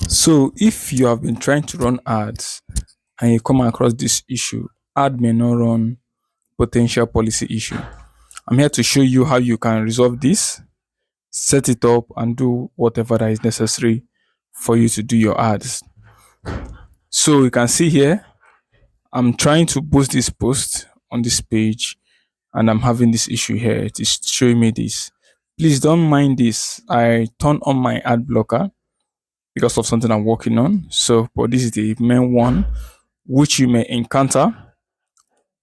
So if you have been trying to run ads and you come across this issue, ad may not run potential policy issue. I'm here to show you how you can resolve this, set it up, and do whatever that is necessary for you to do your ads. So you can see here, I'm trying to boost this post on this page and I'm having this issue here. It is showing me this. Please don't mind this. I turn on my ad blocker because of something I'm working on. So, but this is the main one which you may encounter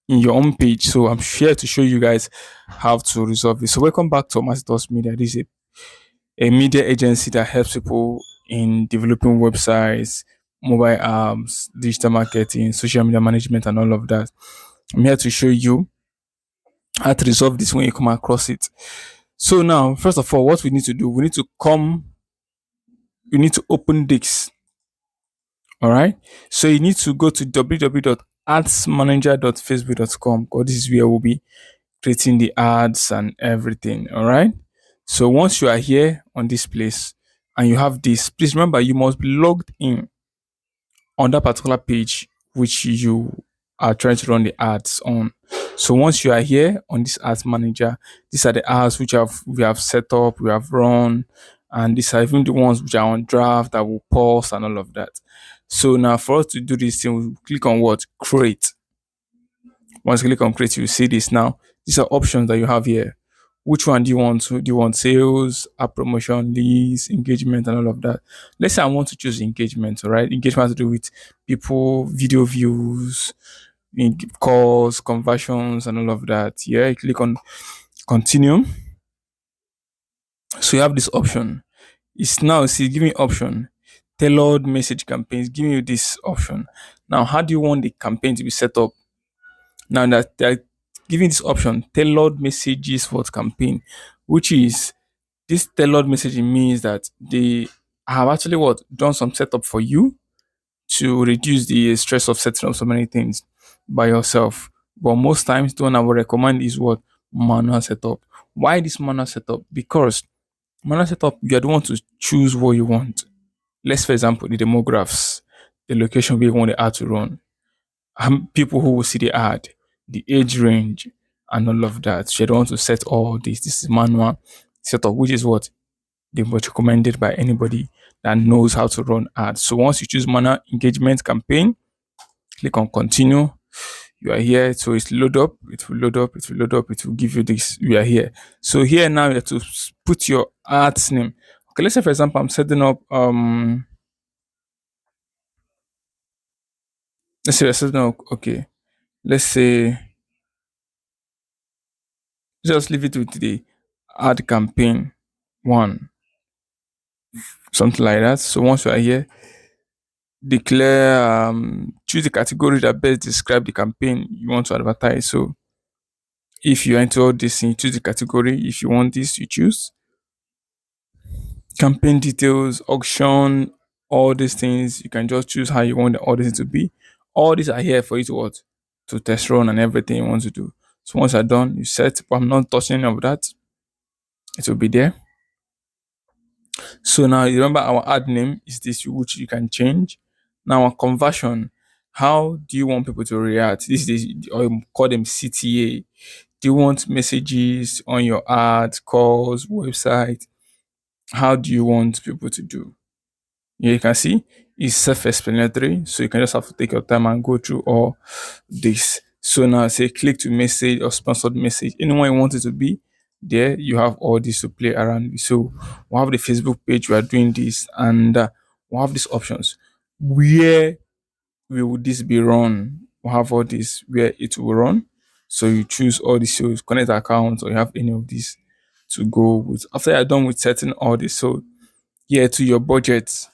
in your own page. So I'm here to show you guys how to resolve this. So welcome back to Masters Media. This is a media agency that helps people in developing websites, mobile apps, digital marketing, social media management, and all of that. I'm here to show you how to resolve this when you come across it. So now, first of all, what we need to do, we need to open this. All right. So you need to go to www.adsmanager.facebook.com because this is where we'll be creating the ads and everything. All right. So once you are here on this place and you have this, please remember you must be logged in on that particular page which you are trying to run the ads on. So once you are here on this ads manager, these are the ads which we have set up, we have run, and these are even the ones which are on draft that will pause and all of that. So now for us to do this thing, we click on what? Create. Once you click on create, you see this now. These are options that you have here. Which one do you want to? Do you want sales, app promotion, leads, engagement, and all of that? Let's say I want to choose engagement, all right? Engagement has to do with people, video views, calls, conversions, and all of that. Yeah, you click on continue. So you have this option. It's now see give me option. Tailored message campaigns, giving you this option. Now, how do you want the campaign to be set up? Now that they're giving this option, tailored messages for campaign, which is this tailored messaging means that they have actually what done some setup for you to reduce the stress of setting up so many things by yourself. But most times, the one I would recommend is what manual setup. Why this manual setup? Because manual setup, you are the one to choose what you want. Let's, for example, the demographics, the location where you want the ad to run, people who will see the ad, the age range, and all of that. So you don't want to set all this. This is manual setup, which is what they were recommended by anybody that knows how to run ads. So once you choose manual engagement campaign, click on continue. You are here, so it's load up, it will load up, it will load up, it will give you this. We are here. So here now you have to put your ads name. Okay, let's say for example, I'm setting up let's say we're setting up okay. Let's say just leave it with the ad campaign one, something like that. So once you are here, declare choose the category that best describe the campaign you want to advertise. So if you enter all this you choose the category. If you want this, you choose campaign details, auction, all these things. You can just choose how you want all this to be. All these are here for you to what? To test run and everything you want to do. So once you're done, you set, but I'm not touching any of that. It will be there. So now you remember our ad name is this, which you can change. Now our conversion, how do you want people to react? This is or you call them CTA. Do you want messages on your ads, calls, website? How do you want people to do? Yeah, you can see it's self-explanatory, so you can just have to take your time and go through all this. So now say click to message or sponsored message. Anyone you want it to be, there you have all this to play around with. So we have the Facebook page, we are doing this, and we have these options. Where will this be run? We have all this where it will run. So you choose all the shows, connect accounts, or you have any of these to go with. After you're done with setting all this, so yeah, to your budget,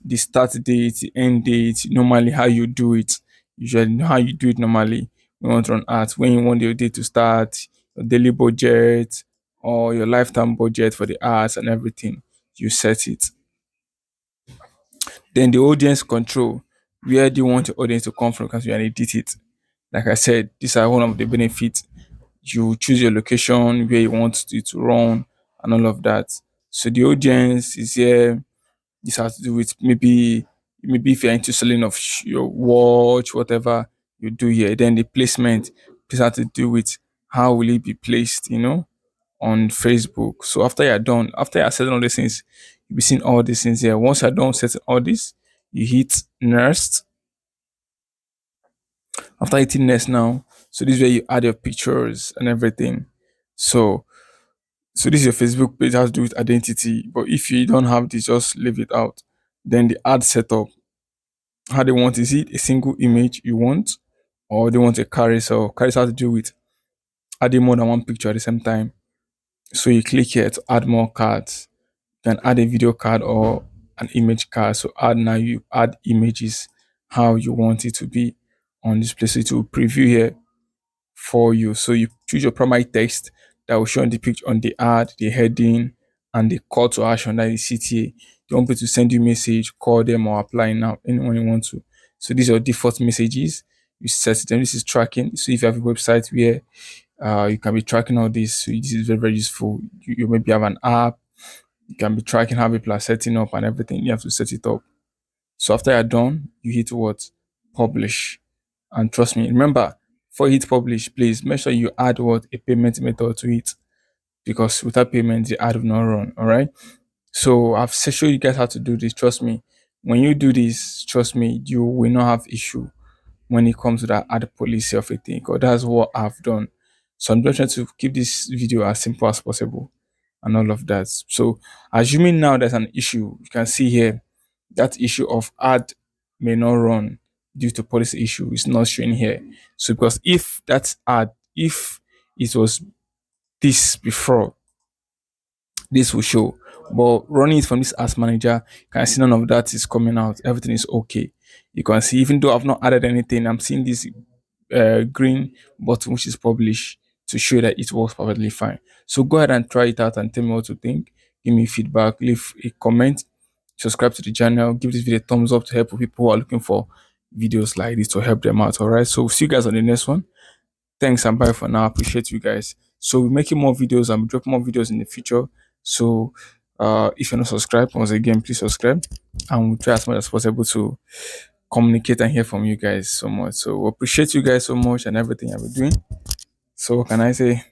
the start date, the end date, normally how you do it. Usually how you do it normally. You want to run ads when you want your day to start, your daily budget or your lifetime budget for the ads and everything. You set it. Then the audience control. Where do you want your audience to come from? Because you edit it. Like I said, these are one of the benefits. You choose your location where you want it to run and all of that. So the audience is here. This has to do with maybe if you're into selling of your watch, whatever you do here. Then the placement, this has to do with how will it be placed, on Facebook. So after you're done, after you're setting all these things, you'll be seeing all these things here. Once you're done setting all this, you hit next. After hitting next now, so this is where you add your pictures and everything. So this is your Facebook page, has to do with identity. But if you don't have this, just leave it out. Then the ad setup, how they want, is it a single image you want, or they want a carousel? Carousel has to do with adding more than one picture at the same time. So you click here to add more cards. You can add a video card or an image card. So you add images how you want it to be on this place. So it will preview here for you. So you choose your primary text that will show on the picture, on the ad, the heading, and the call to action, that is CTA. You want people to send you message, call them, or apply now, anyone you want to. So these are your default messages. You set them. This is tracking. So if you have a website where you can be tracking all this, so this is very, very useful. You maybe have an app, you can be tracking how people are setting up and everything. You have to set it up. So after you're done, you hit what? Publish. And trust me, remember, before you hit publish, please make sure you add what? A payment method to it. Because without payment, the ad will not run. All right. So I've shown you guys how to do this. Trust me. When you do this, trust me, you will not have issue when it comes to that ad policy of a thing. Because that's what I've done. So I'm just trying to keep this video as simple as possible and all of that. So assuming now there's an issue, you can see here that issue of ad may not run due to policy issue is not showing here. So because if that ad, if it was this before, this will show. But running it from this ads manager, you can see none of that is coming out. Everything is okay. You can see, even though I've not added anything, I'm seeing this green button which is publish to show that it works perfectly fine. So go ahead and try it out and tell me what you think. Give me feedback, leave a comment, subscribe to the channel, give this video a thumbs up to help people who are looking for videos like this to help them out. All right. So see you guys on the next one. Thanks and bye for now. Appreciate you guys. So we're making more videos and dropping more videos in the future. So if you're not subscribed, once again, please subscribe and we'll try as much as possible to communicate and hear from you guys so much. So we appreciate you guys so much and everything I've been doing. So what can I say?